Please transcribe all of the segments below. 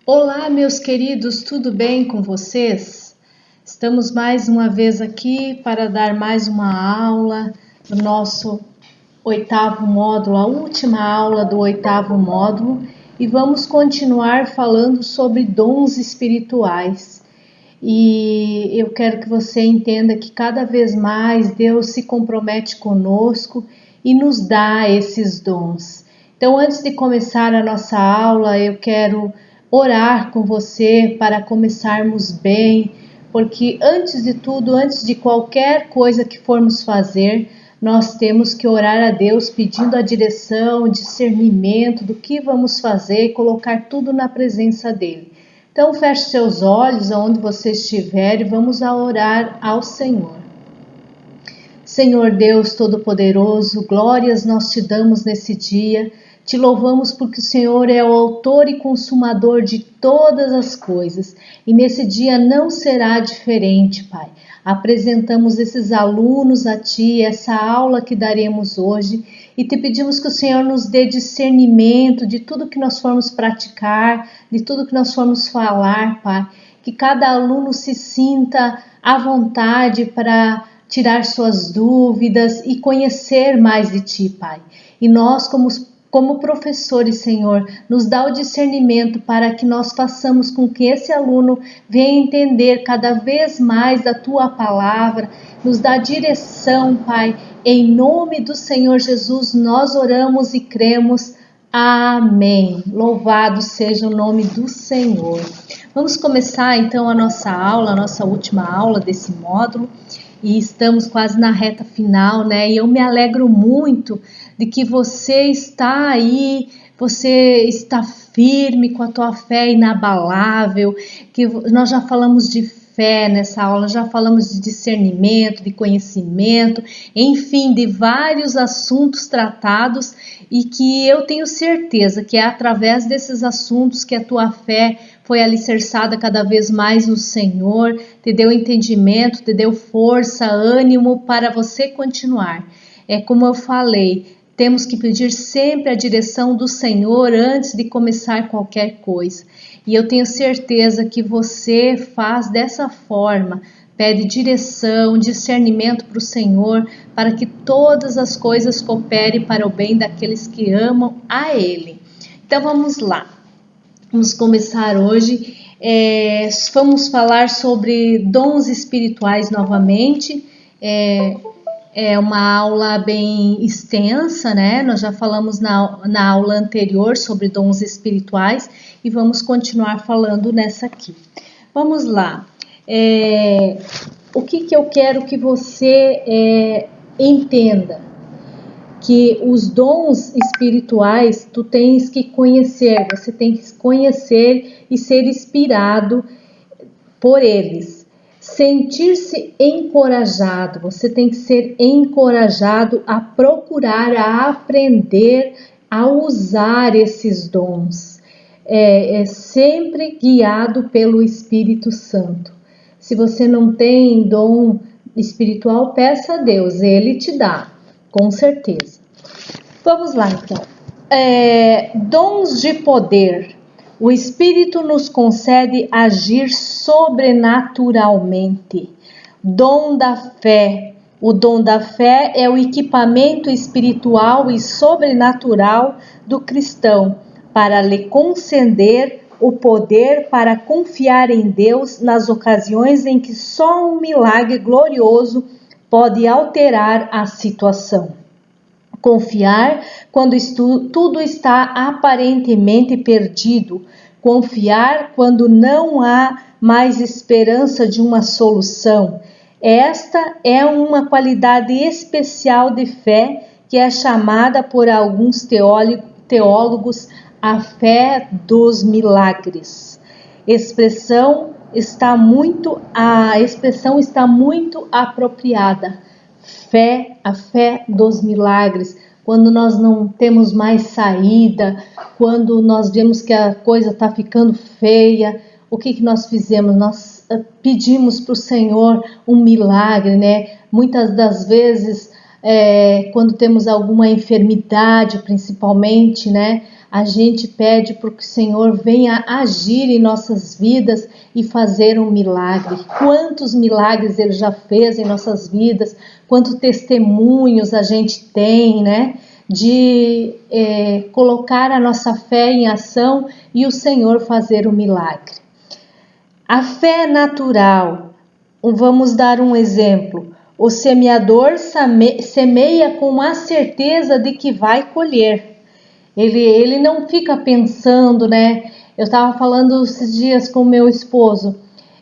Olá, meus queridos, tudo bem com vocês? Estamos mais uma vez aqui para dar mais uma aula do nosso oitavo módulo, a última aula do oitavo módulo, e vamos continuar falando sobre dons espirituais. E eu quero que você entenda que cada vez mais Deus se compromete conosco e nos dá esses dons. Então, antes de começar a nossa aula, eu quero orar com você para começarmos bem, porque antes de tudo, antes de qualquer coisa que formos fazer, nós temos que orar a Deus pedindo a direção, o discernimento do que vamos fazer e colocar tudo na presença dEle. Então feche seus olhos aonde você estiver e vamos orar ao Senhor. Senhor Deus Todo-Poderoso, glórias nós te damos nesse dia. Te louvamos porque o Senhor é o autor e consumador de todas as coisas. E nesse dia não será diferente, Pai. Apresentamos esses alunos a Ti, essa aula que daremos hoje. E te pedimos que o Senhor nos dê discernimento de tudo que nós formos praticar, de tudo que nós formos falar, Pai. Que cada aluno se sinta à vontade para tirar suas dúvidas e conhecer mais de Ti, Pai. E nós, como professores, Senhor, nos dá o discernimento para que nós façamos com que esse aluno venha entender cada vez mais da Tua palavra, nos dá direção, Pai. Em nome do Senhor Jesus, nós oramos e cremos. Amém. Louvado seja o nome do Senhor. Vamos começar então a nossa aula, a nossa última aula desse módulo. E estamos quase na reta final, né? E eu me alegro muito de que você está aí, você está firme com a tua fé inabalável, que nós já falamos de fé nessa aula, já falamos de discernimento, de conhecimento, enfim, de vários assuntos tratados e que eu tenho certeza que é através desses assuntos que a tua fé foi alicerçada cada vez mais no Senhor, te deu entendimento, te deu força, ânimo para você continuar. É como eu falei, temos que pedir sempre a direção do Senhor antes de começar qualquer coisa. E eu tenho certeza que você faz dessa forma, pede direção, discernimento para o Senhor, para que todas as coisas cooperem para o bem daqueles que amam a Ele. Então vamos lá. Vamos começar hoje, vamos falar sobre dons espirituais novamente, é uma aula bem extensa, né? Nós já falamos na aula anterior sobre dons espirituais e vamos continuar falando nessa aqui. Vamos lá, o que eu quero que você entenda? Que os dons espirituais tu tens que conhecer, você tem que conhecer e ser inspirado por eles. Sentir-se encorajado, você tem que ser encorajado a procurar, a aprender, a usar esses dons. É sempre guiado pelo Espírito Santo. Se você não tem dom espiritual, peça a Deus, Ele te dá. Com certeza. Vamos lá então. Dons de poder. O Espírito nos concede agir sobrenaturalmente. Dom da fé. O dom da fé é o equipamento espiritual e sobrenatural do cristão para lhe conceder o poder para confiar em Deus nas ocasiões em que só um milagre glorioso pode alterar a situação. Confiar quando tudo está aparentemente perdido. Confiar quando não há mais esperança de uma solução. Esta é uma qualidade especial de fé que é chamada por alguns teólogos a fé dos milagres. A expressão está muito apropriada. A fé dos milagres. Quando nós não temos mais saída, quando nós vemos que a coisa está ficando feia, o que nós fizemos? Nós pedimos para o Senhor um milagre, né? Muitas das vezes, quando temos alguma enfermidade, principalmente, né? a gente pede para que o Senhor venha agir em nossas vidas e fazer um milagre. Quantos milagres Ele já fez em nossas vidas, quantos testemunhos a gente tem, né? De colocar a nossa fé em ação e o Senhor fazer o milagre. A fé natural, vamos dar um exemplo. O semeador semeia com a certeza de que vai colher. Ele não fica pensando, né? Eu estava falando esses dias com meu esposo.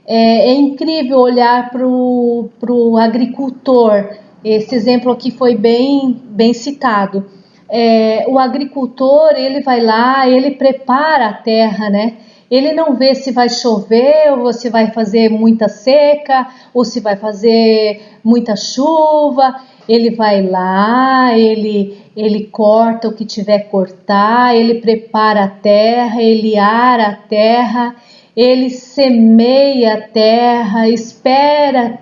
É incrível olhar para o agricultor. Esse exemplo aqui foi bem citado. O agricultor, ele vai lá, ele prepara a terra, né? Ele não vê se vai chover ou se vai fazer muita seca ou se vai fazer muita chuva. Ele vai lá, ele corta o que tiver que cortar, ele prepara a terra, ele ara a terra, ele semeia a terra, espera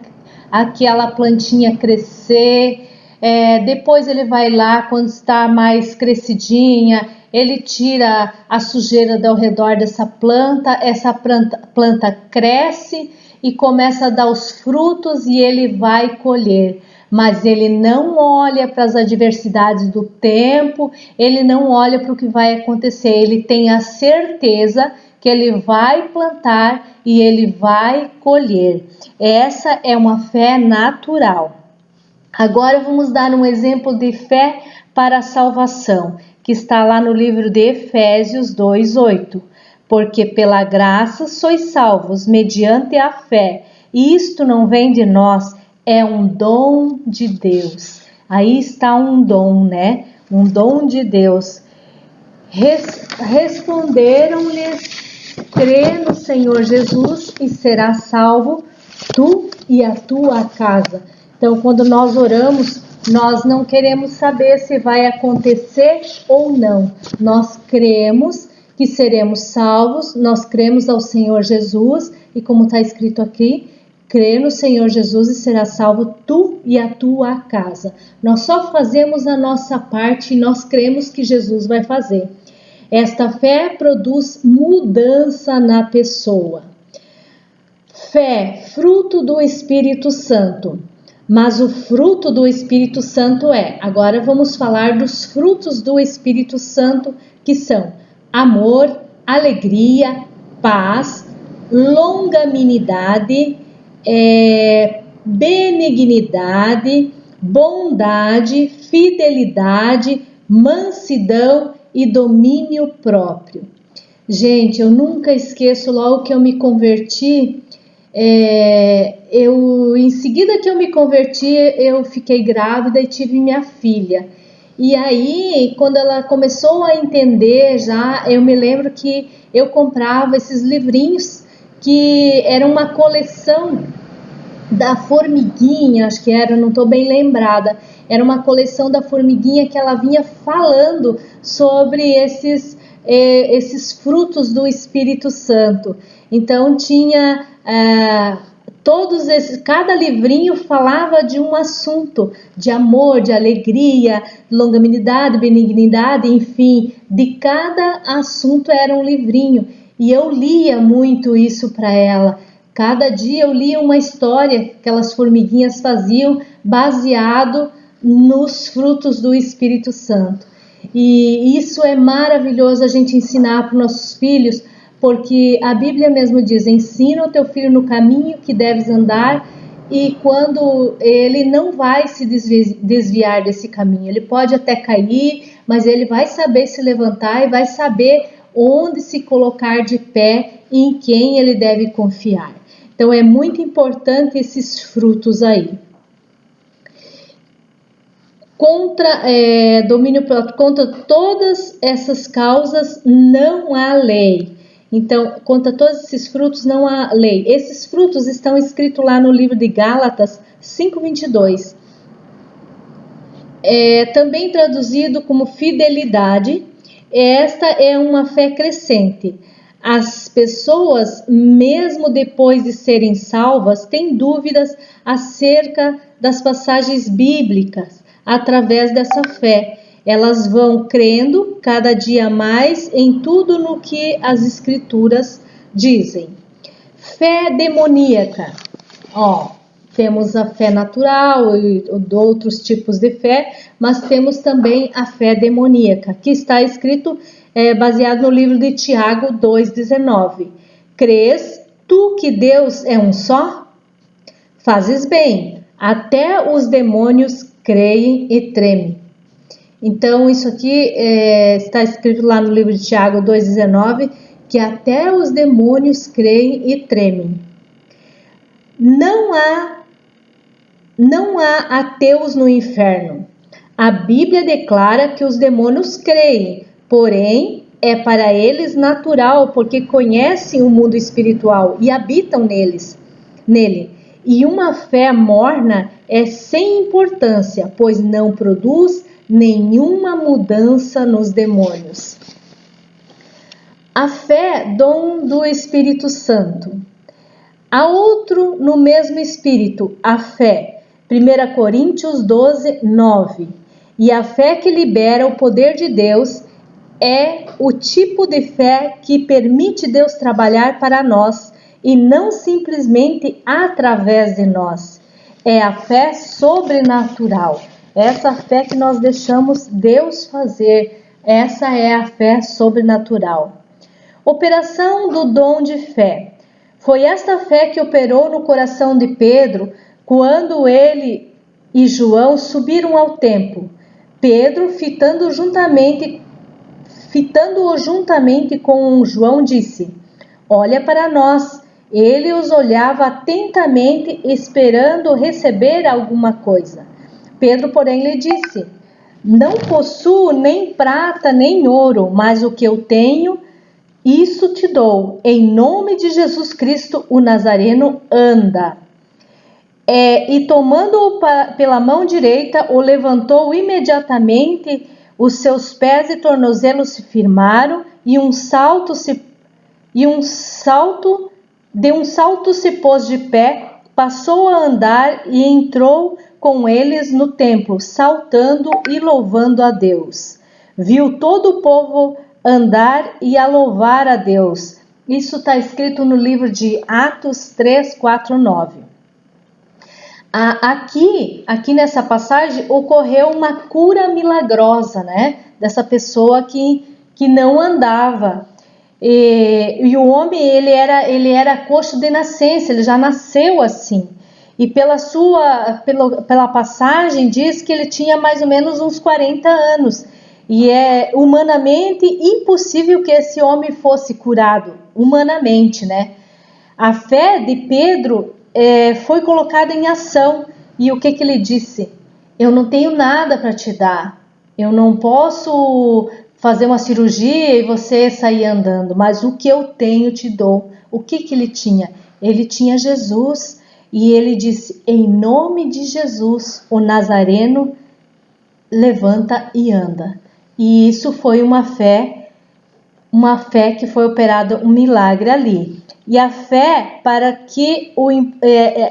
aquela plantinha crescer. Depois ele vai lá, quando está mais crescidinha, ele tira a sujeira ao redor dessa planta, essa planta cresce e começa a dar os frutos e ele vai colher. Mas ele não olha para as adversidades do tempo, ele não olha para o que vai acontecer, ele tem a certeza que ele vai plantar e ele vai colher. Essa é uma fé natural. Agora vamos dar um exemplo de fé para a salvação, que está lá no livro de Efésios 2:8. Porque pela graça sois salvos mediante a fé, e isto não vem de nós, é um dom de Deus. Aí está um dom, né? Um dom de Deus. Responderam-lhes: crê no Senhor Jesus e serás salvo, tu e a tua casa. Então, quando nós oramos, nós não queremos saber se vai acontecer ou não. Nós cremos que seremos salvos, nós cremos ao Senhor Jesus e como está escrito aqui, crê no Senhor Jesus e será salvo tu e a tua casa. Nós só fazemos a nossa parte e nós cremos que Jesus vai fazer. Esta fé produz mudança na pessoa. Fé, fruto do Espírito Santo. Mas o fruto do Espírito Santo agora vamos falar dos frutos do Espírito Santo, que são amor, alegria, paz, longanimidade, benignidade, bondade, fidelidade, mansidão e domínio próprio. Gente, eu nunca esqueço, logo que eu me converti, em seguida que eu me converti, eu fiquei grávida e tive minha filha. E aí, quando ela começou a entender já, eu me lembro que eu comprava esses livrinhos que era uma coleção da formiguinha, acho que era, não estou bem lembrada, era uma coleção da formiguinha que ela vinha falando sobre esses frutos do Espírito Santo. Então tinha cada livrinho falava de um assunto, de amor, de alegria, longanimidade, benignidade, enfim, de cada assunto era um livrinho. E eu lia muito isso para ela. Cada dia eu lia uma história que aquelas formiguinhas faziam baseado nos frutos do Espírito Santo. E isso é maravilhoso a gente ensinar para os nossos filhos, porque a Bíblia mesmo diz: ensina o teu filho no caminho que deves andar, e quando ele não vai se desviar desse caminho, ele pode até cair, mas ele vai saber se levantar e vai saber onde se colocar de pé e em quem ele deve confiar. Então é muito importante esses frutos aí. Domínio próprio, contra todas essas causas não há lei. Então, contra todos esses frutos não há lei. Esses frutos estão escritos lá no livro de Gálatas 5:22. Também traduzido como fidelidade. Esta é uma fé crescente. As pessoas, mesmo depois de serem salvas, têm dúvidas acerca das passagens bíblicas através dessa fé. Elas vão crendo cada dia mais em tudo no que as escrituras dizem. Fé demoníaca. Temos a fé natural e outros tipos de fé, mas temos também a fé demoníaca, que está escrito baseado no livro de Tiago 2,19. Crês tu que Deus é um só? Fazes bem, até os demônios creem e tremem. Então, isso aqui está escrito lá no livro de Tiago 2,19, que até os demônios creem e tremem. Não há ateus no inferno. A Bíblia declara que os demônios creem, porém é para eles natural, porque conhecem o mundo espiritual e habitam nele. E uma fé morna é sem importância, pois não produz nenhuma mudança nos demônios. A fé, dom do Espírito Santo. Há outro no mesmo Espírito, a fé. 1 Coríntios 12, 9. E a fé que libera o poder de Deus é o tipo de fé que permite Deus trabalhar para nós e não simplesmente através de nós. É a fé sobrenatural. Essa fé que nós deixamos Deus fazer, essa é a fé sobrenatural. Operação do dom de fé. Foi esta fé que operou no coração de Pedro quando ele e João subiram ao templo. Pedro, fitando-o juntamente com João, disse: olha para nós. Ele os olhava atentamente, esperando receber alguma coisa. Pedro, porém, lhe disse: não possuo nem prata nem ouro, mas o que eu tenho, isso te dou. Em nome de Jesus Cristo, o Nazareno, anda. E tomando-o pela mão direita, o levantou imediatamente, os seus pés e tornozelos se firmaram, de um salto se pôs de pé, passou a andar e entrou com eles no templo, saltando e louvando a Deus. Viu todo o povo andar e a louvar a Deus. Isso está escrito no livro de Atos 3, 4, 9. Aqui nessa passagem ocorreu uma cura milagrosa, né? Dessa pessoa que não andava. E o homem ele era coxo de nascença, ele já nasceu assim. E pela passagem diz que ele tinha mais ou menos uns 40 anos. E é humanamente impossível que esse homem fosse curado, humanamente, né? A fé de Pedro foi colocada em ação. E o que ele disse? Eu não tenho nada para te dar. Eu não posso fazer uma cirurgia e você sair andando, mas o que eu tenho te dou. O que ele tinha? Ele tinha Jesus. E ele disse: em nome de Jesus, o Nazareno, levanta e anda. E isso foi uma fé que foi operada um milagre ali. E a fé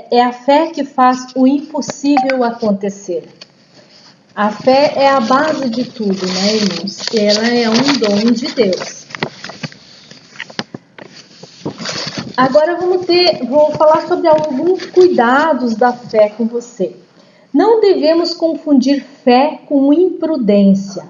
é a fé que faz o impossível acontecer. A fé é a base de tudo, né, irmãos? Ela é um dom de Deus. Agora vou falar sobre alguns cuidados da fé com você. Não devemos confundir fé com imprudência.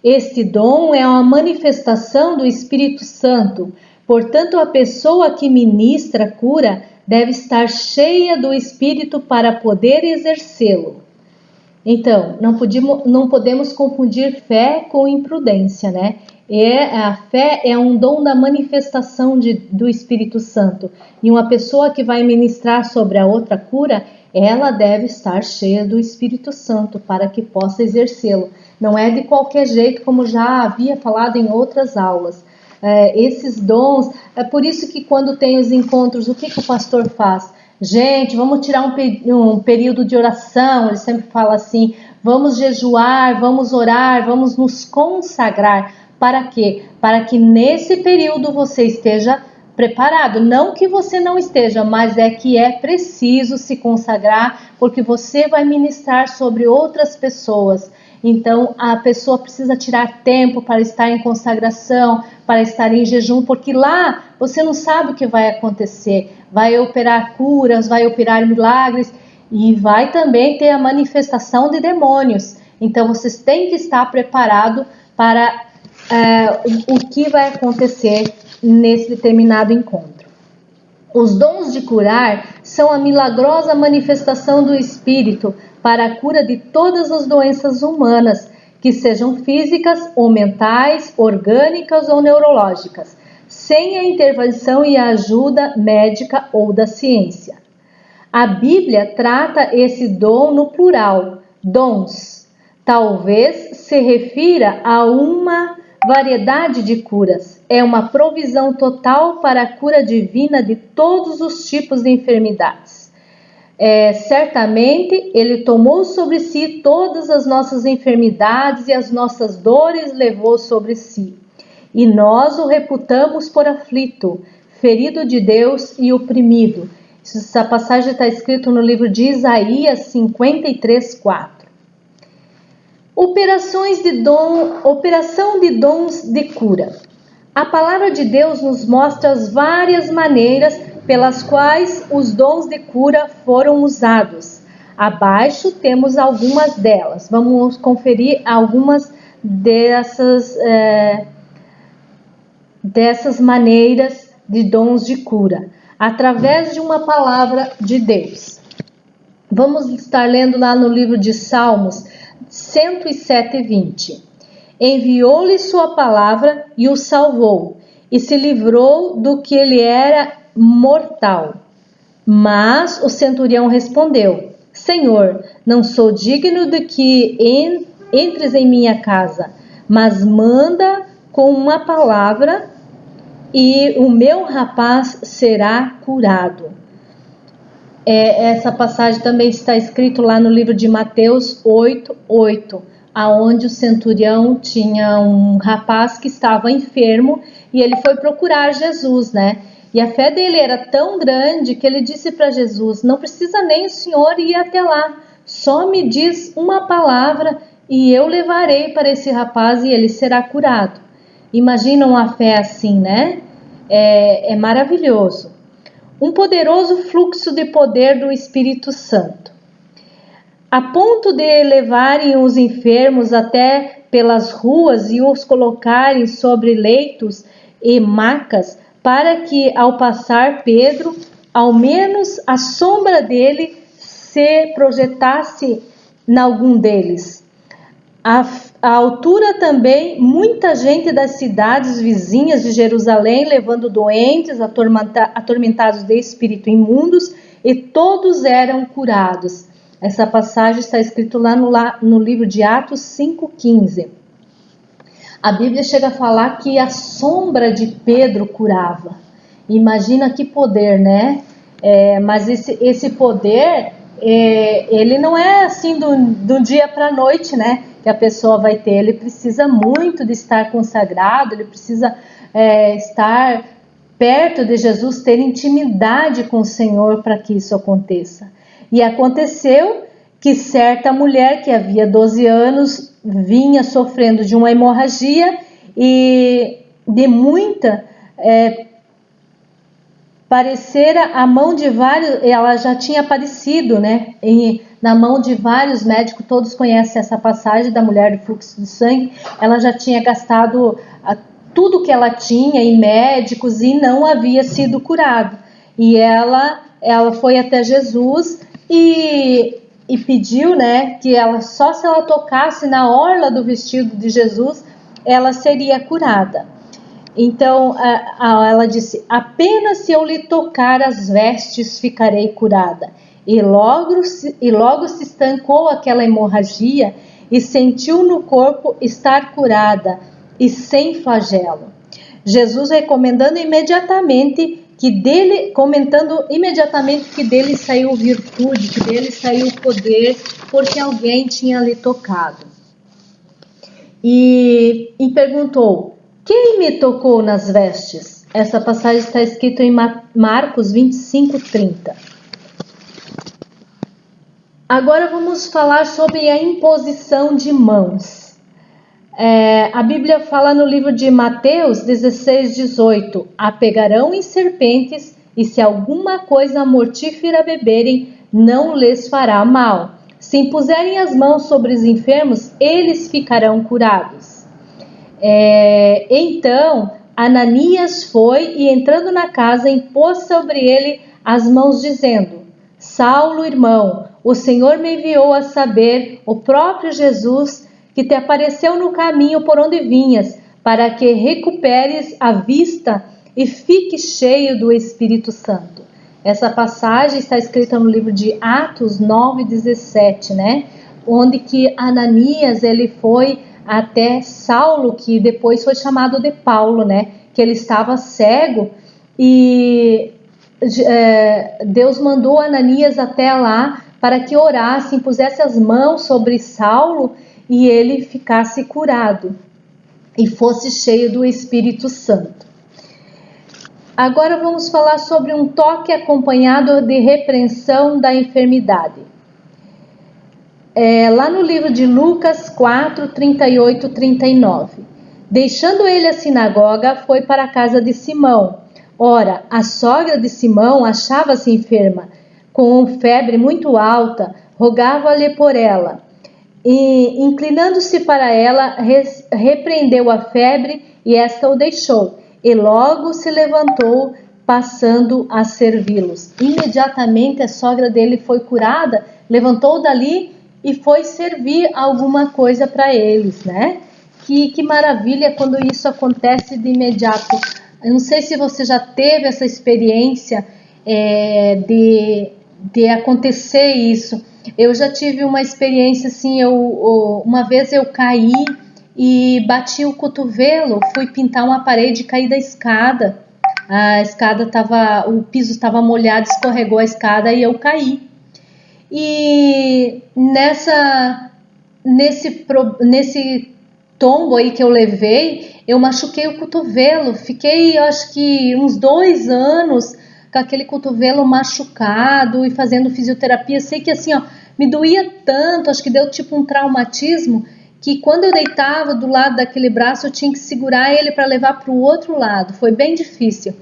Este dom é uma manifestação do Espírito Santo, portanto, a pessoa que ministra cura deve estar cheia do Espírito para poder exercê-lo. Então, não podemos confundir fé com imprudência, né? A fé é um dom da manifestação do Espírito Santo. E uma pessoa que vai ministrar sobre a outra cura, ela deve estar cheia do Espírito Santo para que possa exercê-lo. Não é de qualquer jeito, como já havia falado em outras aulas. Esses dons, é por isso que quando tem os encontros, o que o pastor faz? Gente, vamos tirar um período de oração. Ele sempre fala assim: vamos jejuar, vamos orar, vamos nos consagrar. Para quê? Para que nesse período você esteja preparado. Não que você não esteja, mas é que é preciso se consagrar, porque você vai ministrar sobre outras pessoas. Então a pessoa precisa tirar tempo para estar em consagração, para estar em jejum, porque lá você não sabe o que vai acontecer. Vai operar curas, vai operar milagres e vai também ter a manifestação de demônios. Então vocês têm que estar preparados para o que vai acontecer nesse determinado encontro. Os dons de curar são a milagrosa manifestação do Espírito para a cura de todas as doenças humanas, que sejam físicas ou mentais, orgânicas ou neurológicas, sem a intervenção e a ajuda médica ou da ciência. A Bíblia trata esse dom no plural, dons. Talvez se refira a uma variedade de curas. É uma provisão total para a cura divina de todos os tipos de enfermidades. Certamente Ele tomou sobre si todas as nossas enfermidades e as nossas dores levou sobre si. E nós o reputamos por aflito, ferido de Deus e oprimido. Essa passagem está escrita no livro de Isaías 53:4. Operação de dons de cura. A palavra de Deus nos mostra as várias maneiras pelas quais os dons de cura foram usados. Abaixo temos algumas delas. Vamos conferir algumas dessas maneiras de dons de cura, através de uma palavra de Deus. Vamos estar lendo lá no livro de Salmos 107:20. Enviou-lhe sua palavra e o salvou, e se livrou do que ele era mortal. Mas o centurião respondeu: Senhor, não sou digno de que entres em minha casa, mas manda com uma palavra e o meu rapaz será curado. Essa passagem também está escrito lá no livro de Mateus 8:8, aonde o centurião tinha um rapaz que estava enfermo e ele foi procurar Jesus, né? E a fé dele era tão grande que ele disse para Jesus: não precisa nem o Senhor ir até lá, só me diz uma palavra e eu levarei para esse rapaz e ele será curado. Imagina uma fé assim, né? É maravilhoso. Um poderoso fluxo de poder do Espírito Santo, a ponto de levarem os enfermos até pelas ruas e os colocarem sobre leitos e macas, para que ao passar Pedro, ao menos a sombra dele se projetasse em algum deles. À altura também, muita gente das cidades vizinhas de Jerusalém, levando doentes, atormentados de espíritos imundos, e todos eram curados. Essa passagem está escrita lá no livro de Atos 5:15. A Bíblia chega a falar que a sombra de Pedro curava. Imagina que poder, né? Mas esse poder, ele não é assim do dia para a noite, né? Que a pessoa vai ter. Ele precisa muito de estar consagrado, ele precisa estar perto de Jesus, ter intimidade com o Senhor para que isso aconteça. E aconteceu que certa mulher que havia 12 anos vinha sofrendo de uma hemorragia e de muita parecera a mão de vários, ela já tinha aparecido, né, na mão de vários médicos. Todos conhecem essa passagem da mulher do fluxo de sangue. Ela já tinha gastado tudo que ela tinha em médicos e não havia sido curada. E ela foi até Jesus e pediu, né, que só se ela tocasse na orla do vestido de Jesus, ela seria curada. Então ela disse: apenas se eu lhe tocar as vestes ficarei curada. E logo se estancou aquela hemorragia e sentiu no corpo estar curada e sem flagelo. Jesus comentando imediatamente que dele saiu virtude, que dele saiu poder, porque alguém tinha lhe tocado. E perguntou: quem me tocou nas vestes? Essa passagem está escrita em Marcos 25:30. Agora vamos falar sobre a imposição de mãos. A Bíblia fala no livro de Mateus 16:18: apegarão em serpentes, e se alguma coisa mortífera beberem, não lhes fará mal. Se impuserem as mãos sobre os enfermos, eles ficarão curados. Então Ananias foi e, entrando na casa, impôs sobre ele as mãos, dizendo: Saulo, irmão, o Senhor me enviou a saber, o próprio Jesus, que te apareceu no caminho por onde vinhas, para que recuperes a vista e fiques cheio do Espírito Santo. Essa passagem está escrita no livro de Atos 9:17, né? Onde que Ananias, ele foi até Saulo, que depois foi chamado de Paulo, né? Que ele estava cego e Deus mandou Ananias até lá para que orasse, impusesse as mãos sobre Saulo e ele ficasse curado e fosse cheio do Espírito Santo. Agora vamos falar sobre um toque acompanhado de repreensão da enfermidade. Lá no livro de Lucas 4, 38, 39. Deixando ele a sinagoga, foi para a casa de Simão. Ora, a sogra de Simão achava-se enferma, com febre muito alta, rogava-lhe por ela. E, inclinando-se para ela, repreendeu a febre, e esta o deixou. E logo se levantou, passando a servi-los. Imediatamente a sogra dele foi curada, levantou dali e foi servir alguma coisa para eles, né? Que maravilha quando isso acontece de imediato. Eu não sei se você já teve essa experiência de acontecer isso. Eu já tive uma experiência assim, uma vez eu caí e bati o cotovelo, fui pintar uma parede e caí da escada. A escada o piso estava molhado, escorregou a escada e eu caí. E nesse tombo aí que eu levei, eu machuquei o cotovelo. Fiquei, acho que uns 2 anos com aquele cotovelo machucado e fazendo fisioterapia. Sei que assim, me doía tanto, acho que deu tipo um traumatismo, que quando eu deitava do lado daquele braço, eu tinha que segurar ele para levar para o outro lado. Foi bem difícil.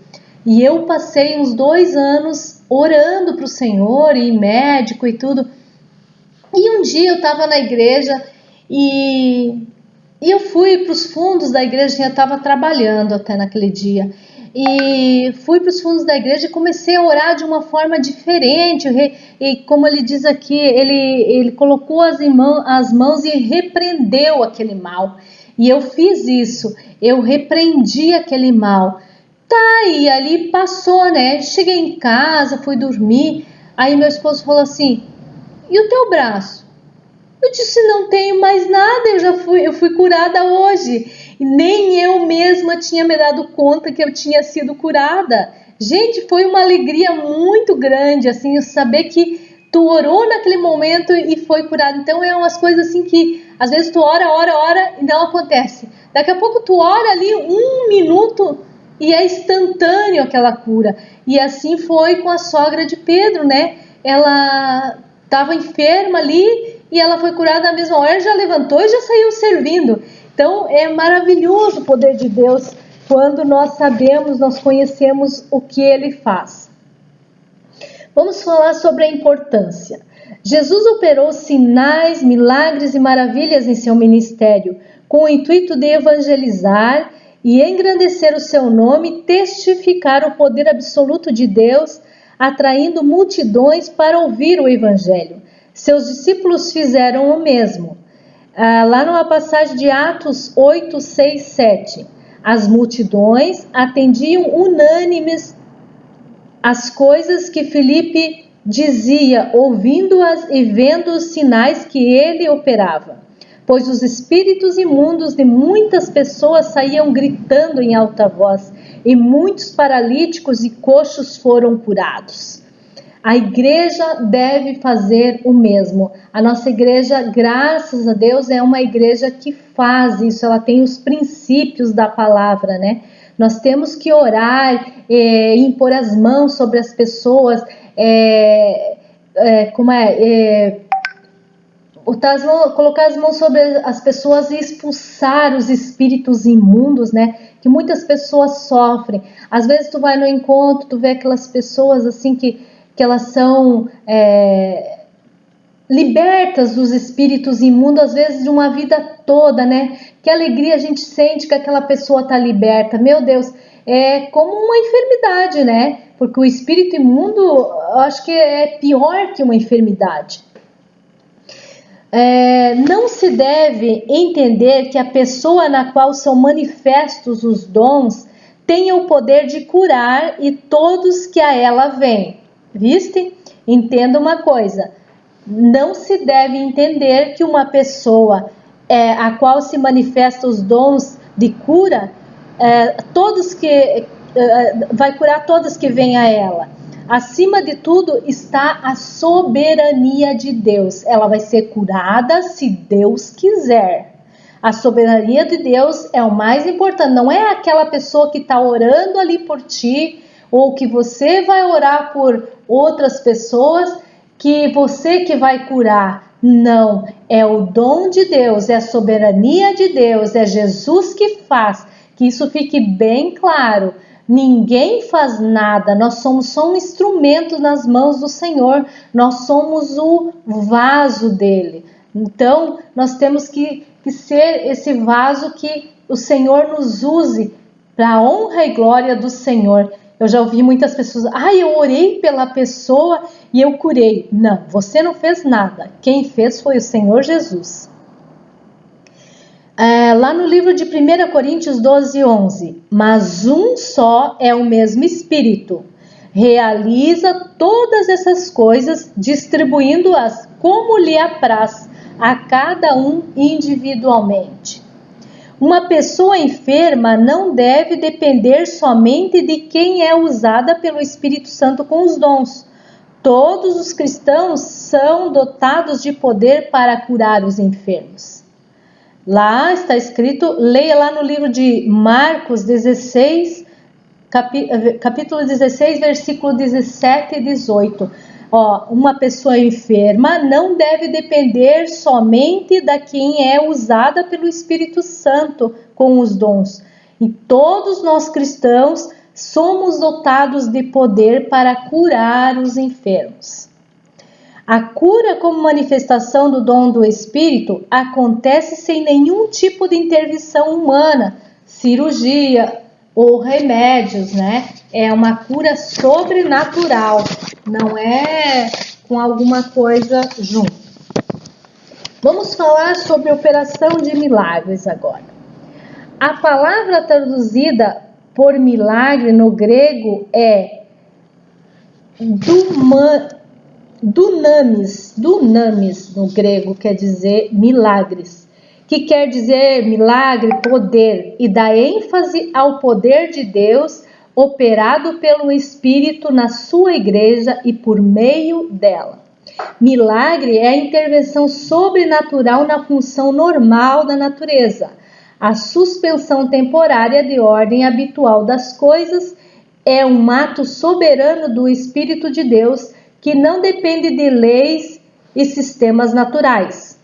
E eu passei uns 2 anos orando para o Senhor e médico e tudo. E um dia eu estava na igreja e eu fui para os fundos da igreja, eu estava trabalhando até naquele dia. E fui para os fundos da igreja e comecei a orar de uma forma diferente. E como ele diz aqui, ele colocou as mãos e repreendeu aquele mal. E eu fiz isso, eu repreendi aquele mal. Tá, e ali passou, né? Cheguei em casa, fui dormir. Aí meu esposo falou assim: e o teu braço? Eu disse: não tenho mais nada, eu fui curada hoje. E nem eu mesma tinha me dado conta que eu tinha sido curada. Gente, foi uma alegria muito grande, assim, saber que tu orou naquele momento e foi curado. Então é umas coisas assim que às vezes tu ora e não acontece. Daqui a pouco tu ora ali 1 minuto e é instantâneo aquela cura. E assim foi com a sogra de Pedro, né? Ela estava enferma ali e ela foi curada na mesma hora, já levantou e já saiu servindo. Então é maravilhoso o poder de Deus quando nós sabemos, nós conhecemos o que Ele faz. Vamos falar sobre a importância. Jesus operou sinais, milagres e maravilhas em seu ministério, com o intuito de evangelizar e engrandecer o seu nome e testificar o poder absoluto de Deus, atraindo multidões para ouvir o evangelho. Seus discípulos fizeram o mesmo. Lá numa passagem de Atos 8, 6, 7. As multidões atendiam unânimes as coisas que Filipe dizia, ouvindo-as e vendo os sinais que ele operava. Pois os espíritos imundos de muitas pessoas saíam gritando em alta voz, e muitos paralíticos e coxos foram curados. A igreja deve fazer o mesmo. A nossa igreja, graças a Deus, é uma igreja que faz isso. Ela tem os princípios da palavra, né? Nós temos que orar, impor as mãos sobre as pessoas, colocar as mãos sobre as pessoas e expulsar os espíritos imundos, né? Que muitas pessoas sofrem. Às vezes tu vai no encontro, tu vê aquelas pessoas assim que elas são libertas dos espíritos imundos, às vezes de uma vida toda, né? Que alegria a gente sente que aquela pessoa está liberta. Meu Deus, é como uma enfermidade, né? Porque o espírito imundo, eu acho que é pior que uma enfermidade. Não se deve entender que a pessoa na qual são manifestos os dons tenha o poder de curar e todos que a ela vêm. Viste? Entenda uma coisa. Não se deve entender que uma pessoa a qual se manifestam os dons de cura, vai curar todos que vêm a ela. Acima de tudo está a soberania de Deus. Ela vai ser curada se Deus quiser. A soberania de Deus é o mais importante. Não é aquela pessoa que está orando ali por ti, ou que você vai orar por outras pessoas, que você que vai curar. Não, é o dom de Deus, é a soberania de Deus, é Jesus que faz. Que isso fique bem claro. Ninguém faz nada, nós somos só um instrumento nas mãos do Senhor, nós somos o vaso dele. Então, nós temos que ser esse vaso que o Senhor nos use para a honra e glória do Senhor. Eu já ouvi muitas pessoas, eu orei pela pessoa e eu curei. Não, você não fez nada, quem fez foi o Senhor Jesus. Lá no livro de 1 Coríntios 12:11, mas um só é o mesmo Espírito, realiza todas essas coisas, distribuindo-as como lhe apraz, a cada um individualmente. Uma pessoa enferma não deve depender somente de quem é usada pelo Espírito Santo com os dons. Todos os cristãos são dotados de poder para curar os enfermos. Lá está escrito, leia lá no livro de Marcos 16, capítulo 16, versículo 17 e 18. Uma pessoa enferma não deve depender somente da quem é usada pelo Espírito Santo com os dons. E todos nós cristãos somos dotados de poder para curar os enfermos. A cura como manifestação do dom do Espírito acontece sem nenhum tipo de intervenção humana, cirurgia ou remédios, né? É uma cura sobrenatural, não é com alguma coisa junto. Vamos falar sobre operação de milagres agora. A palavra traduzida por milagre no grego é dunamis no grego quer dizer milagres, que quer dizer milagre, poder, e dá ênfase ao poder de Deus operado pelo Espírito na sua igreja e por meio dela. Milagre é a intervenção sobrenatural na função normal da natureza. A suspensão temporária de ordem habitual das coisas é um ato soberano do Espírito de Deus que não depende de leis e sistemas naturais.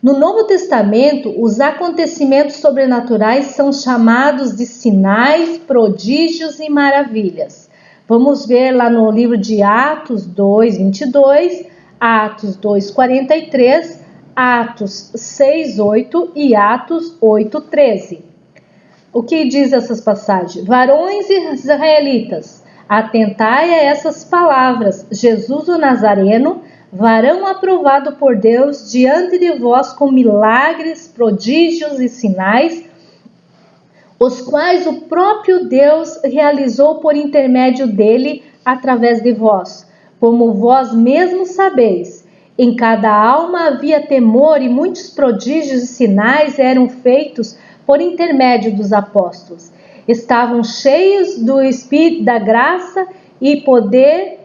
No Novo Testamento, os acontecimentos sobrenaturais são chamados de sinais, prodígios e maravilhas. Vamos ver lá no livro de Atos 2:22, Atos 2:43, Atos 6:8 e Atos 8:13. O que diz essas passagens? Varões israelitas, atentai a essas palavras. Jesus o Nazareno, varão aprovado por Deus diante de vós com milagres, prodígios e sinais, os quais o próprio Deus realizou por intermédio dele através de vós. Como vós mesmos sabeis, em cada alma havia temor e muitos prodígios e sinais eram feitos por intermédio dos apóstolos. Estavam cheios do Espírito da graça e poder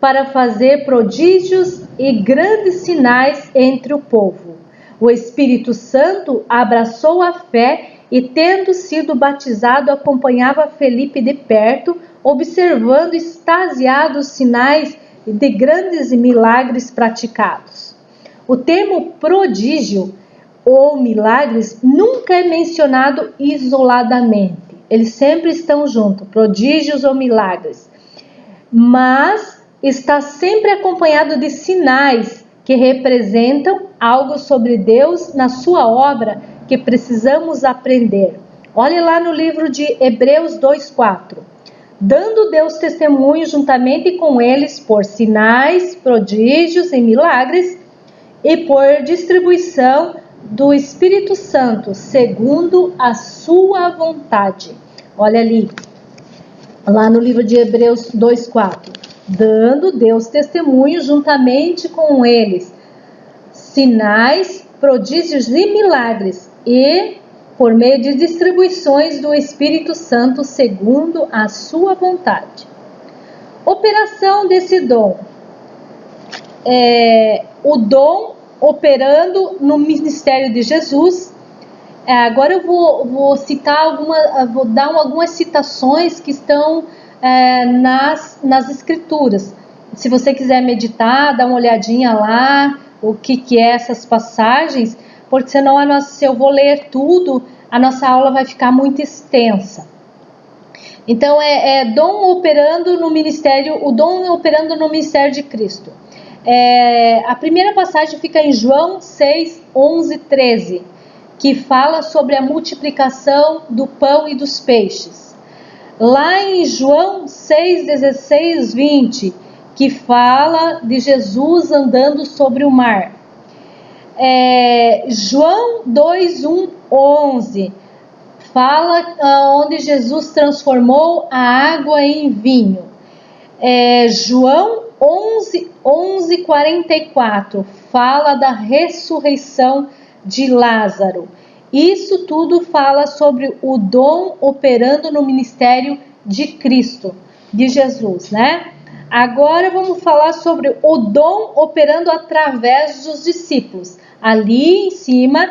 para fazer prodígios e grandes sinais entre o povo. O Espírito Santo abraçou a fé e, tendo sido batizado, acompanhava Felipe de perto, observando extasiado os sinais de grandes milagres praticados. O termo prodígio ou milagres nunca é mencionado isoladamente. Eles sempre estão juntos, prodígios ou milagres. Mas está sempre acompanhado de sinais que representam algo sobre Deus na sua obra que precisamos aprender. Olhe lá no livro de Hebreus 2:4. Dando Deus testemunho juntamente com eles por sinais, prodígios e milagres e por distribuição do Espírito Santo, segundo a sua vontade. Olha ali, lá no livro de Hebreus 2:4. Dando Deus testemunho juntamente com eles, sinais, prodígios e milagres, e por meio de distribuições do Espírito Santo, segundo a sua vontade. Operação desse dom. O dom operando no ministério de Jesus. Agora eu vou citar vou dar algumas citações que estão nas escrituras. Se você quiser meditar, dá uma olhadinha lá, o que é essas passagens, porque senão se eu vou ler tudo, a nossa aula vai ficar muito extensa. Então dom operando no ministério, o dom operando no ministério de Cristo. A primeira passagem fica em João 6, 11, 13, que fala sobre a multiplicação do pão e dos peixes. Lá em João 6, 16, 20, que fala de Jesus andando sobre o mar. João 2, 1, 11, fala onde Jesus transformou a água em vinho. João 11, 44, fala da ressurreição de Lázaro. Isso tudo fala sobre o dom operando no ministério de Cristo, de Jesus, né? Agora vamos falar sobre o dom operando através dos discípulos. Ali em cima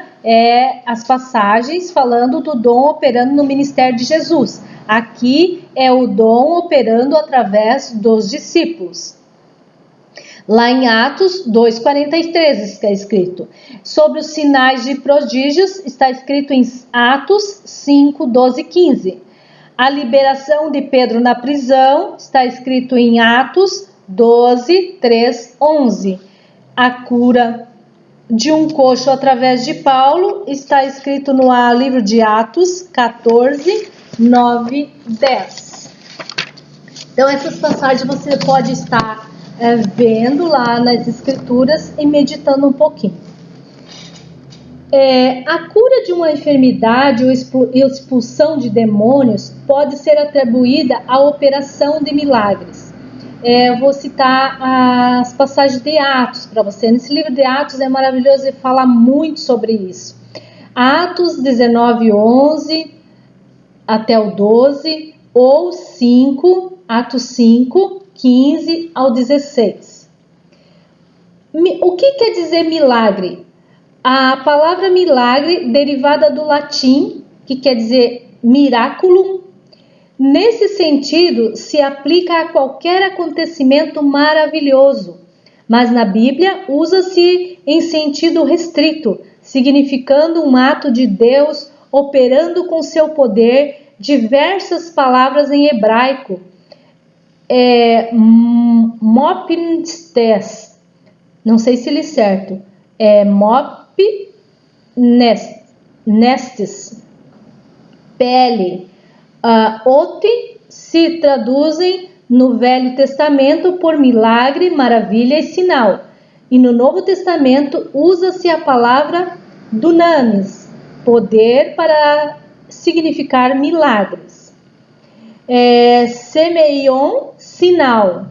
as passagens falando do dom operando no ministério de Jesus. Aqui é o dom operando através dos discípulos. Lá em Atos 2,43 está escrito. Sobre os sinais de prodígios está escrito em Atos 5, 12 e 15. A liberação de Pedro na prisão está escrito em Atos 12, 3, 11. A cura de um coxo através de Paulo está escrito no livro de Atos 14, 9, 10. Então essas passagens você pode estar vendo lá nas escrituras e meditando um pouquinho. A cura de uma enfermidade ou expulsão de demônios pode ser atribuída à operação de milagres. Eu vou citar as passagens de Atos para você. Nesse livro de Atos é maravilhoso e fala muito sobre isso. Atos 19, 11 até o 12 ou 5, Atos 5, 15 ao 16. O que quer dizer milagre? A palavra milagre, derivada do latim, que quer dizer miraculum, nesse sentido se aplica a qualquer acontecimento maravilhoso, mas na Bíblia usa-se em sentido restrito, significando um ato de Deus operando com seu poder. Diversas palavras em hebraico. Mopnestes, não sei se ele é certo, mopnestes, pele, oti se traduzem no Velho Testamento por milagre, maravilha e sinal, e no Novo Testamento usa-se a palavra dunamis, poder, para significar milagres. Semeion, sinal.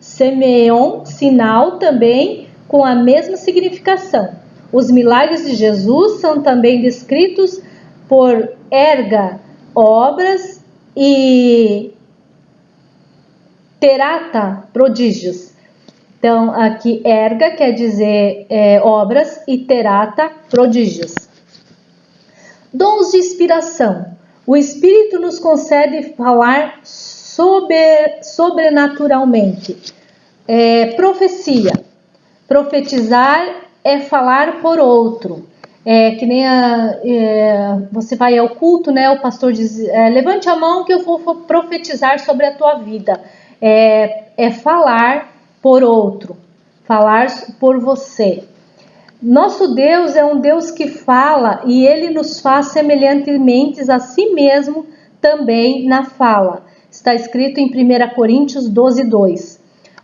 Semeion, sinal, também com a mesma significação. Os milagres de Jesus são também descritos por erga, obras, e terata, prodígios. Então, aqui erga quer dizer obras e terata, prodígios. Dons de inspiração. O Espírito nos concede falar sobrenaturalmente. Profecia. Profetizar é falar por outro. Que nem você vai ao culto, né? O pastor diz, levante a mão que eu vou profetizar sobre a tua vida. É falar por outro, falar por você. Nosso Deus é um Deus que fala e Ele nos faz semelhantemente a si mesmo também na fala. Está escrito em 1 Coríntios 12:2.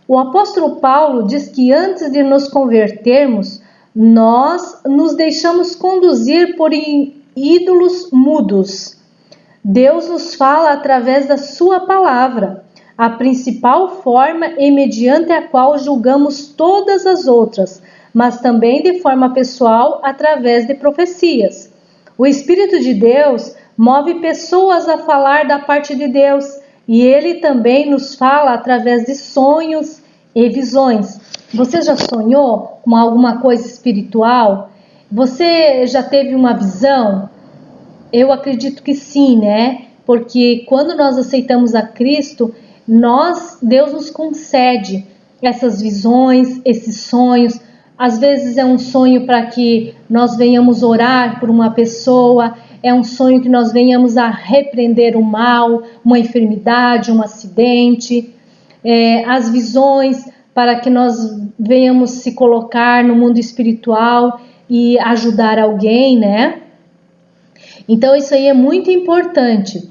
O apóstolo Paulo diz que antes de nos convertermos, nós nos deixamos conduzir por ídolos mudos. Deus nos fala através da sua palavra, a principal forma e mediante a qual julgamos todas as outras, mas também de forma pessoal através de profecias. O Espírito de Deus move pessoas a falar da parte de Deus e Ele também nos fala através de sonhos e visões. Você já sonhou com alguma coisa espiritual? Você já teve uma visão? Eu acredito que sim, né? Porque quando nós aceitamos a Cristo, Deus nos concede essas visões, esses sonhos. Às vezes é um sonho para que nós venhamos orar por uma pessoa, é um sonho que nós venhamos a repreender o mal, uma enfermidade, um acidente. As visões para que nós venhamos se colocar no mundo espiritual e ajudar alguém, né? Então isso aí é muito importante.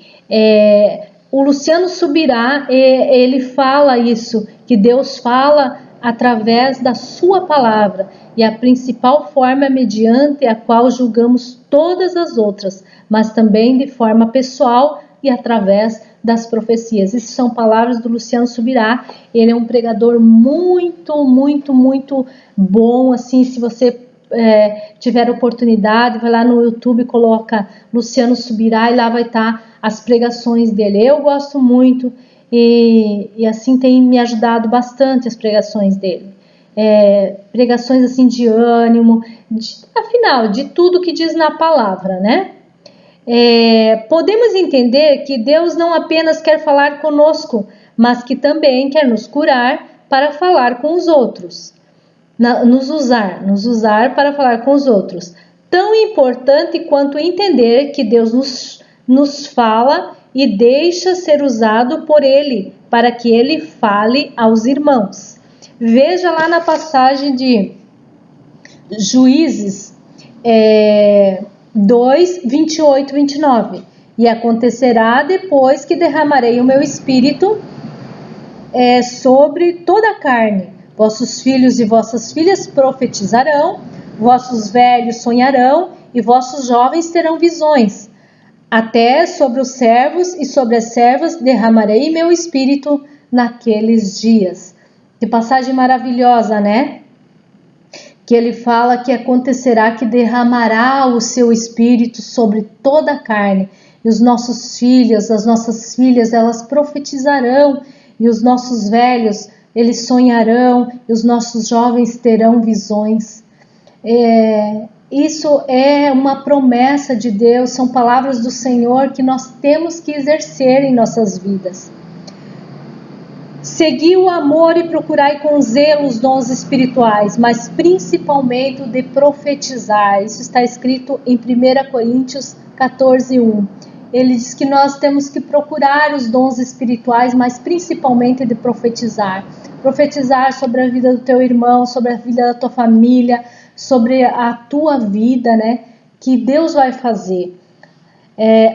O Luciano Subirá, ele fala isso, que Deus fala através da sua palavra, e a principal forma é mediante a qual julgamos todas as outras, mas também de forma pessoal e através das profecias. Essas são palavras do Luciano Subirá. Ele é um pregador muito, muito, muito bom. Assim, se você tiver oportunidade, vai lá no YouTube, coloca Luciano Subirá e lá vai estar as pregações dele. Eu gosto muito e assim tem me ajudado bastante as pregações dele. Pregações assim de ânimo, afinal, de tudo que diz na palavra, né? Podemos entender que Deus não apenas quer falar conosco, mas que também quer nos curar para falar com os outros. Nos usar para falar com os outros. Tão importante quanto entender que Deus nos fala e deixa ser usado por Ele, para que Ele fale aos irmãos. Veja lá na passagem de Juízes 2, 28 e 29. E acontecerá depois que derramarei o meu espírito sobre toda a carne. Vossos filhos e vossas filhas profetizarão, vossos velhos sonharão e vossos jovens terão visões. Até sobre os servos e sobre as servas derramarei meu espírito naqueles dias. Que passagem maravilhosa, né? Que ele fala que acontecerá que derramará o seu espírito sobre toda a carne. E os nossos filhos, as nossas filhas, elas profetizarão. E os nossos velhos, eles sonharão. E os nossos jovens terão visões. Isso é uma promessa de Deus, são palavras do Senhor que nós temos que exercer em nossas vidas. Segui o amor e procurai com zelo os dons espirituais, mas principalmente o de profetizar. Isso está escrito em 1 Coríntios 14:1. Ele diz que nós temos que procurar os dons espirituais, mas principalmente de profetizar. Profetizar sobre a vida do teu irmão, sobre a vida da tua família, sobre a tua vida, né? Que Deus vai fazer.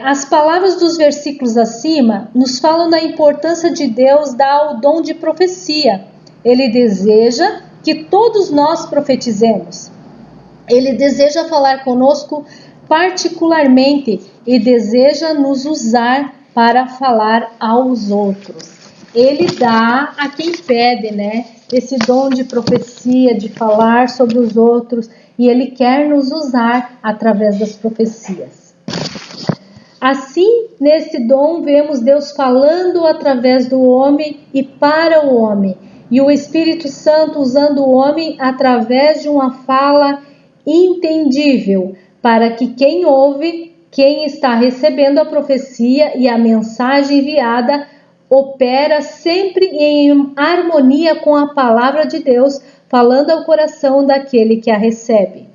As palavras dos versículos acima nos falam da importância de Deus dar o dom de profecia. Ele deseja que todos nós profetizemos. Ele deseja falar conosco particularmente e deseja nos usar para falar aos outros. Ele dá a quem pede, né? Esse dom de profecia, de falar sobre os outros, e Ele quer nos usar através das profecias. Assim, nesse dom, vemos Deus falando através do homem e para o homem, e o Espírito Santo usando o homem através de uma fala entendível, para que quem ouve, quem está recebendo a profecia e a mensagem enviada, opera sempre em harmonia com a palavra de Deus, falando ao coração daquele que a recebe.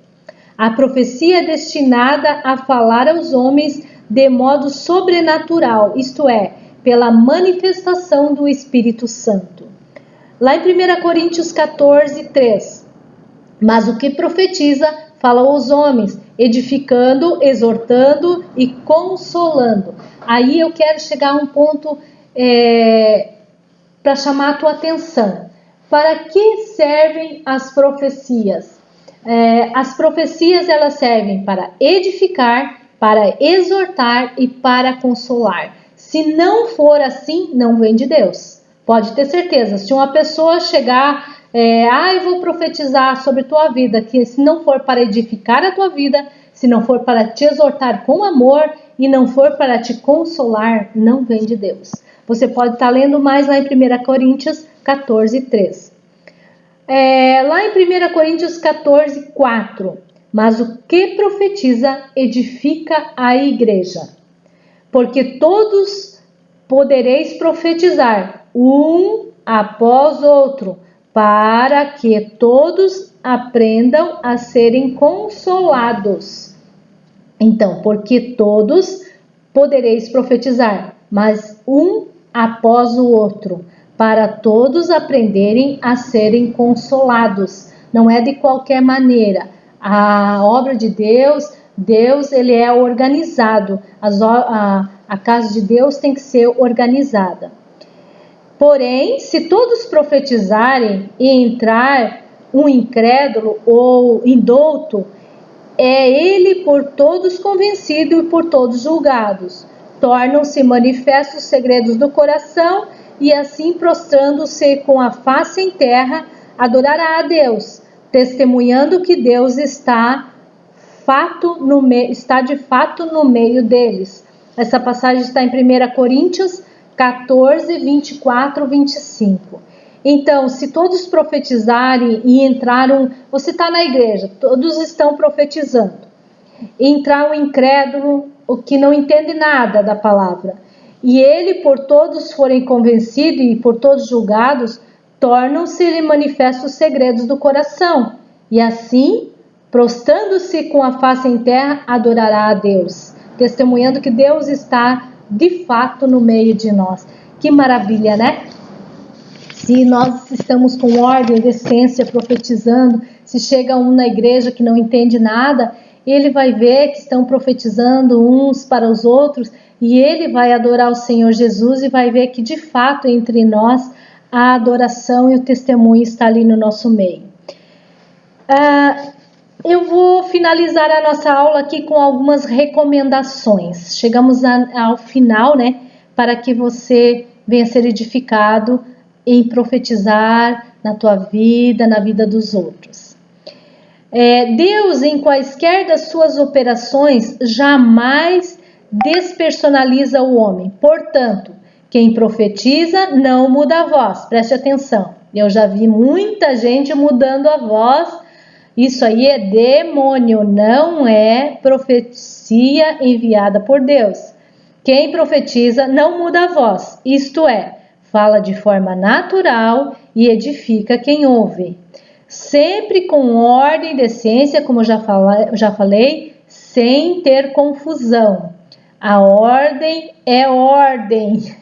A profecia é destinada a falar aos homens de modo sobrenatural, isto é, pela manifestação do Espírito Santo. Lá em 1 Coríntios 14, 3. Mas o que profetiza, fala aos homens, edificando, exortando e consolando. Aí eu quero chegar a um ponto para chamar a tua atenção. Para que servem as profecias? As profecias elas servem para edificar, para exortar e para consolar. Se não for assim, não vem de Deus. Pode ter certeza. Se uma pessoa chegar, eu vou profetizar sobre tua vida, que se não for para edificar a tua vida, se não for para te exortar com amor e não for para te consolar, não vem de Deus. Você pode estar lendo mais lá em 1 Coríntios 14, 3. Lá em 1 Coríntios 14, 4. Mas o que profetiza edifica a igreja. Porque todos podereis profetizar, um após outro, para que todos aprendam a serem consolados. Então, porque todos podereis profetizar, mas um após o outro, para todos aprenderem a serem consolados. Não é de qualquer maneira. A obra de Deus, ele é organizado. A casa de Deus tem que ser organizada. Porém, se todos profetizarem e entrar um incrédulo ou indouto, é ele por todos convencido e por todos julgados. Tornam-se manifestos os segredos do coração e assim prostrando-se com a face em terra, adorará a Deus, testemunhando que Deus está de fato no meio deles. Essa passagem está em 1 Coríntios 14, 24, 25. Então, se todos profetizarem e entraram, você está na igreja, todos estão profetizando. Entrar um incrédulo, o que não entende nada da palavra, e ele por todos forem convencidos e por todos julgados, tornam-se manifestos os segredos do coração, e assim, prostrando-se com a face em terra, adorará a Deus, testemunhando que Deus está de fato no meio de nós. Que maravilha, né? Se nós estamos com ordem e decência profetizando, se chega um na igreja que não entende nada, ele vai ver que estão profetizando uns para os outros e ele vai adorar o Senhor Jesus e vai ver que de fato entre nós a adoração e o testemunho está ali no nosso meio. Eu vou finalizar a nossa aula aqui com algumas recomendações. Chegamos ao final, né? Para que você venha ser edificado em profetizar na tua vida, na vida dos outros. Deus, em quaisquer das suas operações, jamais despersonaliza o homem. Portanto, quem profetiza não muda a voz. Preste atenção. Eu já vi muita gente mudando a voz. Isso aí é demônio, não é profecia enviada por Deus. Quem profetiza não muda a voz, isto é, fala de forma natural e edifica quem ouve. Sempre com ordem e decência, como já falei, sem ter confusão. A ordem é ordem,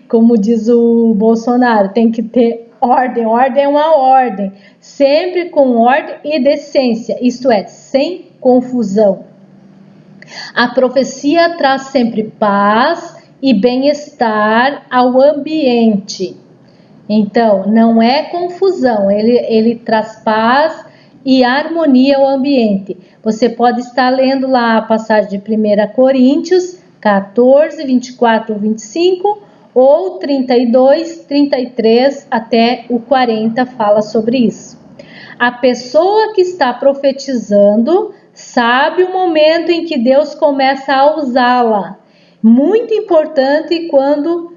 como diz o Bolsonaro, tem que ter ordem é uma ordem, sempre com ordem e decência, isto é, sem confusão. A profecia traz sempre paz e bem-estar ao ambiente. Então, não é confusão, ele traz paz e harmonia ao ambiente. Você pode estar lendo lá a passagem de 1 Coríntios 14, 24, 25, ou 32, 33 até o 40 fala sobre isso. A pessoa que está profetizando sabe o momento em que Deus começa a usá-la. Muito importante quando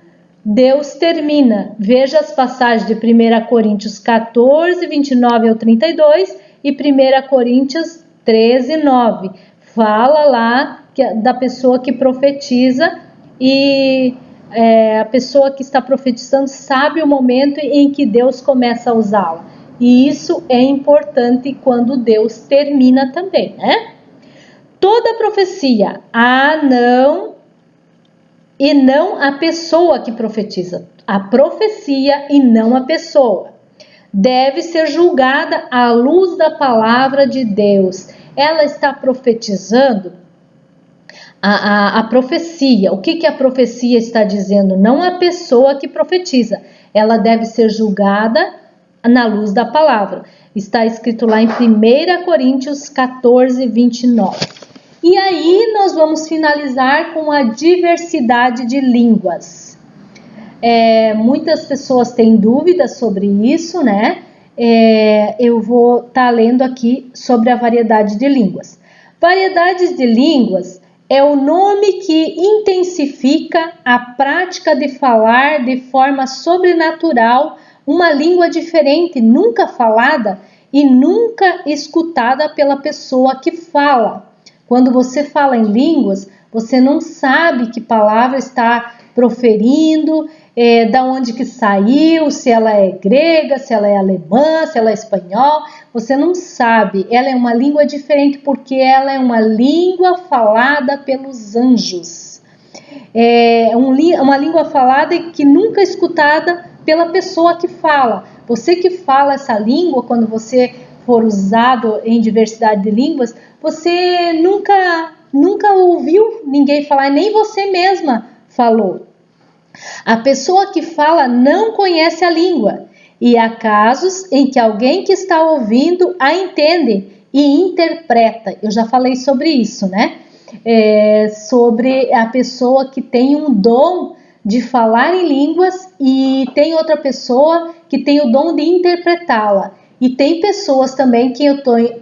Deus termina. Veja as passagens de 1 Coríntios 14, 29 ao 32 e 1 Coríntios 13, 9. Fala lá da pessoa que profetiza e a pessoa que está profetizando sabe o momento em que Deus começa a usá-la. E isso é importante quando Deus termina também, né? Toda profecia, não, e não a pessoa que profetiza. A profecia e não a pessoa. Deve ser julgada à luz da palavra de Deus. Ela está profetizando a profecia. O que a profecia está dizendo? Não a pessoa que profetiza. Ela deve ser julgada na luz da palavra. Está escrito lá em 1 Coríntios 14, 29. E aí nós vamos finalizar com a diversidade de línguas. Muitas pessoas têm dúvidas sobre isso, né? Eu vou estar lendo aqui sobre a variedade de línguas. Variedades de línguas é o nome que intensifica a prática de falar de forma sobrenatural uma língua diferente, nunca falada e nunca escutada pela pessoa que fala. Quando você fala em línguas, você não sabe que palavra está proferindo, da onde que saiu, se ela é grega, se ela é alemã, se ela é espanhol, você não sabe. Ela é uma língua diferente porque ela é uma língua falada pelos anjos. Uma língua falada que nunca é escutada pela pessoa que fala. Você que fala essa língua, quando você for usado em diversidade de línguas, você nunca ouviu ninguém falar, nem você mesma falou. A pessoa que fala não conhece a língua, e há casos em que alguém que está ouvindo a entende e interpreta. Eu já falei sobre isso, né? Sobre a pessoa que tem um dom de falar em línguas e tem outra pessoa que tem o dom de interpretá-la. E tem pessoas também que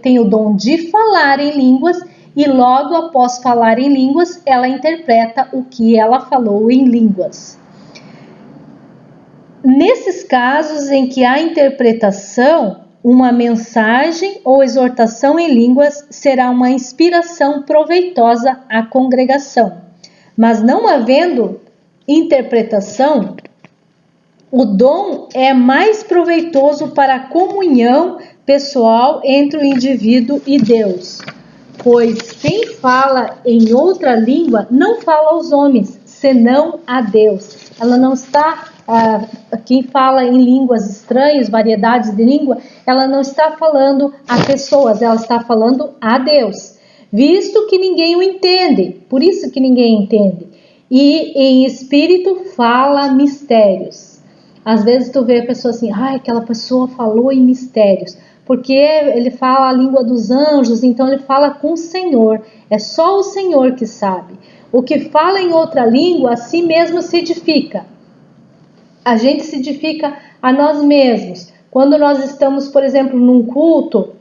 têm o dom de falar em línguas e logo após falar em línguas, ela interpreta o que ela falou em línguas. Nesses casos em que há interpretação, uma mensagem ou exortação em línguas será uma inspiração proveitosa à congregação. Mas não havendo interpretação, o dom é mais proveitoso para a comunhão pessoal entre o indivíduo e Deus. Pois quem fala em outra língua não fala aos homens, senão a Deus. Ela não está... quem fala em línguas estranhas, variedades de língua, ela não está falando a pessoas, ela está falando a Deus, visto que ninguém o entende, por isso que ninguém entende, e em espírito fala mistérios. Às vezes tu vê a pessoa assim, aquela pessoa falou em mistérios, porque ele fala a língua dos anjos, então ele fala com o Senhor, é só o Senhor que sabe. O que fala em outra língua, a si mesmo se edifica. A gente se edifica a nós mesmos. Quando nós estamos, por exemplo, num culto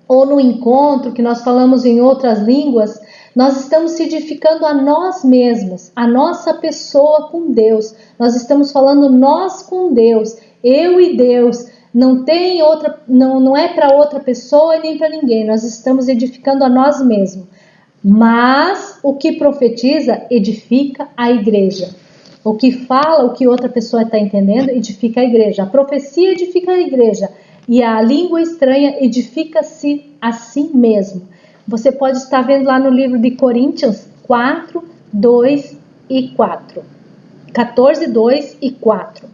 ou no encontro que nós falamos em outras línguas, nós estamos se edificando a nós mesmos, a nossa pessoa com Deus. Nós estamos falando nós com Deus, eu e Deus. Não tem outra, não é para outra pessoa e nem para ninguém. Nós estamos edificando a nós mesmos. Mas o que profetiza edifica a igreja. O que fala, o que outra pessoa está entendendo, edifica a igreja. A profecia edifica a igreja. E a língua estranha edifica-se a si mesmo. Você pode estar vendo lá no livro de Coríntios 4, 2 e 4. 14, 2 e 4.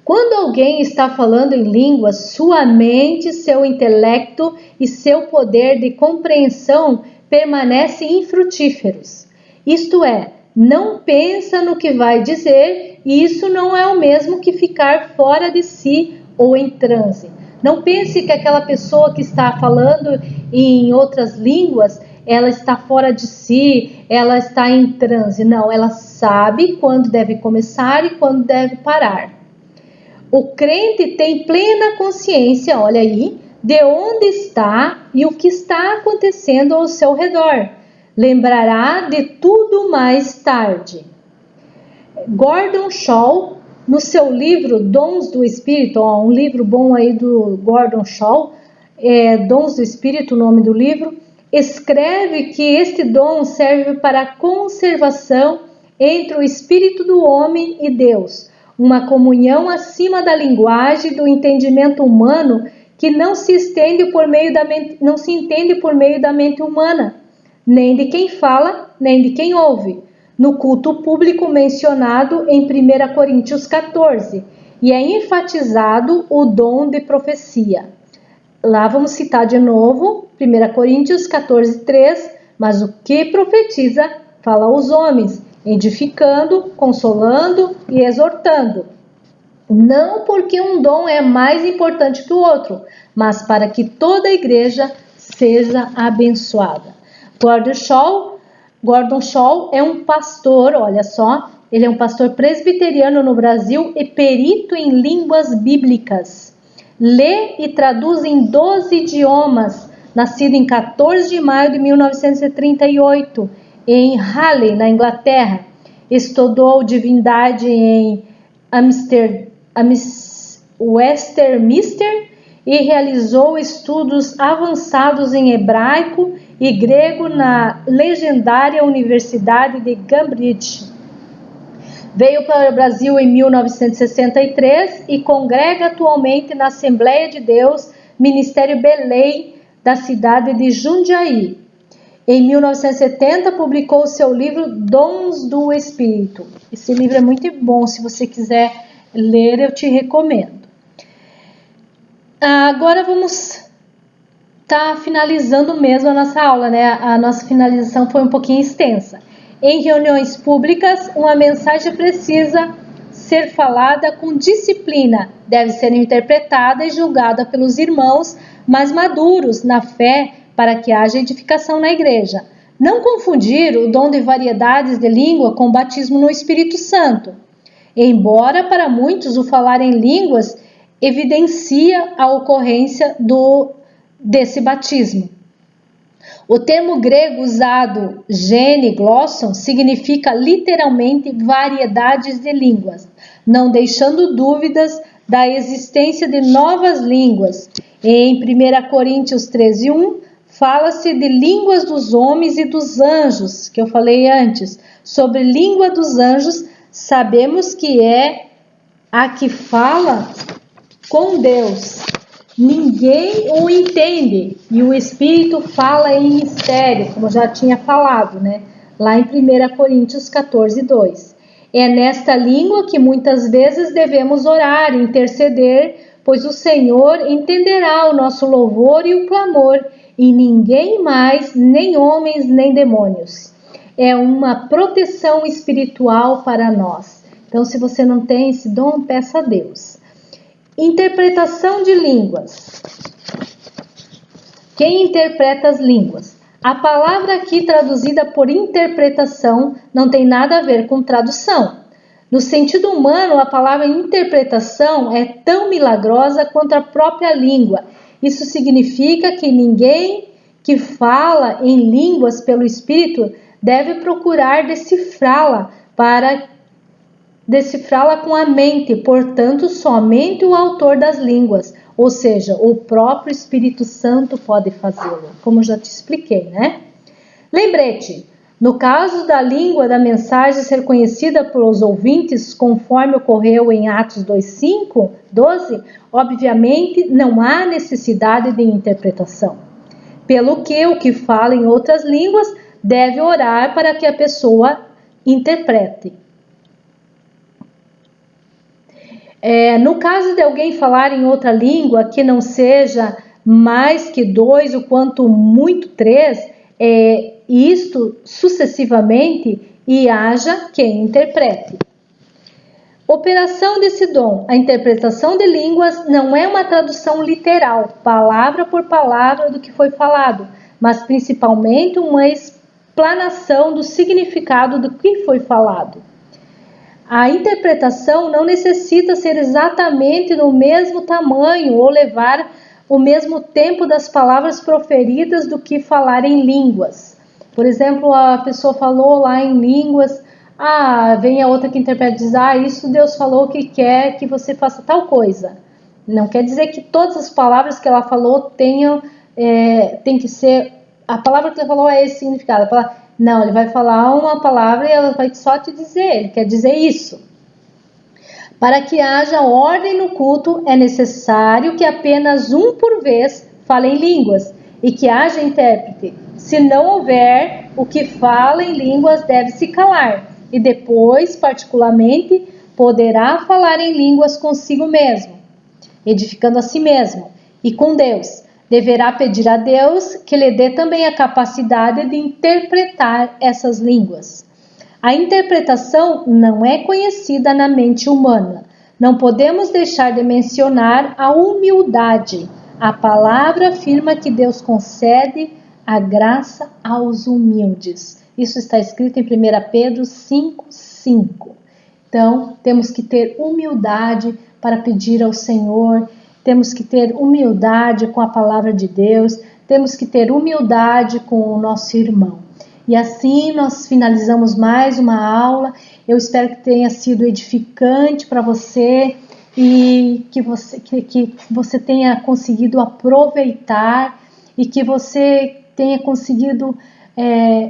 Quando alguém está falando em línguas, sua mente, seu intelecto e seu poder de compreensão permanecem infrutíferos. Isto é, não pensa no que vai dizer, e isso não é o mesmo que ficar fora de si ou em transe. Não pense que aquela pessoa que está falando em outras línguas, ela está fora de si, ela está em transe. Não, ela sabe quando deve começar e quando deve parar. O crente tem plena consciência, olha aí, de onde está e o que está acontecendo ao seu redor. Lembrará de tudo mais tarde. Gordon Shaw, no seu livro Dons do Espírito, um livro bom aí do Gordon Shaw, Dons do Espírito, o nome do livro, escreve que este dom serve para a conservação entre o espírito do homem e Deus. uma comunhão acima da linguagem do entendimento humano que não se entende por meio da mente humana, nem de quem fala, nem de quem ouve, no culto público mencionado em 1 Coríntios 14, e é enfatizado o dom de profecia. Lá vamos citar de novo, 1 Coríntios 14, 3, mas o que profetiza fala aos homens, edificando, consolando e exortando. Não porque um dom é mais importante que o outro, mas para que toda a igreja seja abençoada. Gordon Shaw é um pastor, olha só, ele é um pastor presbiteriano no Brasil e perito em línguas bíblicas. Lê e traduz em 12 idiomas, nascido em 14 de maio de 1938, em Halle, na Inglaterra. Estudou divindade em Westminster e realizou estudos avançados em hebraico e grego na legendária Universidade de Cambridge. Veio para o Brasil em 1963 e congrega atualmente na Assembleia de Deus, Ministério Belém, da cidade de Jundiaí. Em 1970, publicou seu livro Dons do Espírito. Esse livro é muito bom, se você quiser ler, eu te recomendo. Agora vamos estar finalizando mesmo a nossa aula, né? A nossa finalização foi um pouquinho extensa. Em reuniões públicas, uma mensagem precisa ser falada com disciplina, deve ser interpretada e julgada pelos irmãos mais maduros na fé para que haja edificação na igreja. Não confundir o dom de variedades de língua com o batismo no Espírito Santo. Embora para muitos o falar em línguas evidencia a ocorrência desse batismo. O termo grego usado, gene glosson, significa literalmente variedades de línguas, não deixando dúvidas da existência de novas línguas. Em 1 Coríntios 13:1, fala-se de línguas dos homens e dos anjos, que eu falei antes. Sobre língua dos anjos, sabemos que é a que fala com Deus. Ninguém o entende e o Espírito fala em mistério, como já tinha falado, né? Lá em 1 Coríntios 14:2. É nesta língua que muitas vezes devemos orar e interceder, pois o Senhor entenderá o nosso louvor e o clamor, e ninguém mais, nem homens, nem demônios. É uma proteção espiritual para nós. Então, se você não tem esse dom, peça a Deus. Interpretação de línguas. Quem interpreta as línguas? A palavra aqui traduzida por interpretação não tem nada a ver com tradução. No sentido humano, a palavra interpretação é tão milagrosa quanto a própria língua. Isso significa que ninguém que fala em línguas pelo Espírito deve procurar decifrá-la com a mente, portanto, somente o autor das línguas, ou seja, o próprio Espírito Santo pode fazê-lo, como já te expliquei, né? Lembrete, no caso da língua da mensagem ser conhecida pelos ouvintes, conforme ocorreu em Atos 2:5, 12, obviamente não há necessidade de interpretação. Pelo que o que fala em outras línguas deve orar para que a pessoa interprete. No caso de alguém falar em outra língua que não seja mais que 2 ou quanto muito 3, isto sucessivamente, e haja quem interprete. Operação desse dom. A interpretação de línguas não é uma tradução literal, palavra por palavra do que foi falado, mas principalmente uma explanação do significado do que foi falado. A interpretação não necessita ser exatamente no mesmo tamanho ou levar o mesmo tempo das palavras proferidas do que falar em línguas. Por exemplo, a pessoa falou lá em línguas, vem a outra que interpreta e diz, isso Deus falou que quer que você faça tal coisa. Não quer dizer que todas as palavras que ela falou tem que ser, a palavra que ela falou é esse significado. Não, ele vai falar uma palavra e ela vai só te dizer, ele quer dizer isso. Para que haja ordem no culto, é necessário que apenas um por vez fale em línguas e que haja intérprete. Se não houver, o que fala em línguas deve se calar e depois, particularmente, poderá falar em línguas consigo mesmo, edificando a si mesmo e com Deus. Deverá pedir a Deus que lhe dê também a capacidade de interpretar essas línguas. A interpretação não é conhecida na mente humana. Não podemos deixar de mencionar a humildade. A palavra afirma que Deus concede a graça aos humildes. Isso está escrito em 1 Pedro 5:5. Então, temos que ter humildade para pedir ao Senhor, temos que ter humildade com a palavra de Deus, temos que ter humildade com o nosso irmão. E assim nós finalizamos mais uma aula. Eu espero que tenha sido edificante para você e que você tenha conseguido aproveitar e que você tenha conseguido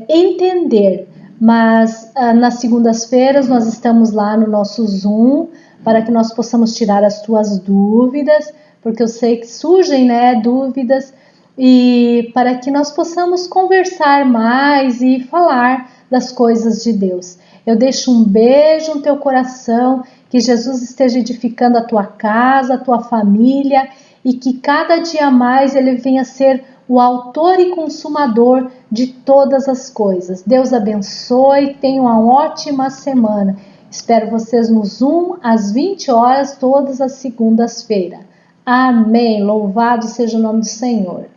entender. Mas nas segundas-feiras nós estamos lá no nosso Zoom para que nós possamos tirar as tuas dúvidas, porque eu sei que surgem, dúvidas, e para que nós possamos conversar mais e falar das coisas de Deus. Eu deixo um beijo no teu coração, que Jesus esteja edificando a tua casa, a tua família, e que cada dia mais Ele venha ser o autor e consumador de todas as coisas. Deus abençoe, tenha uma ótima semana. Espero vocês no Zoom às 20 horas, todas as segundas-feiras. Amém. Louvado seja o nome do Senhor.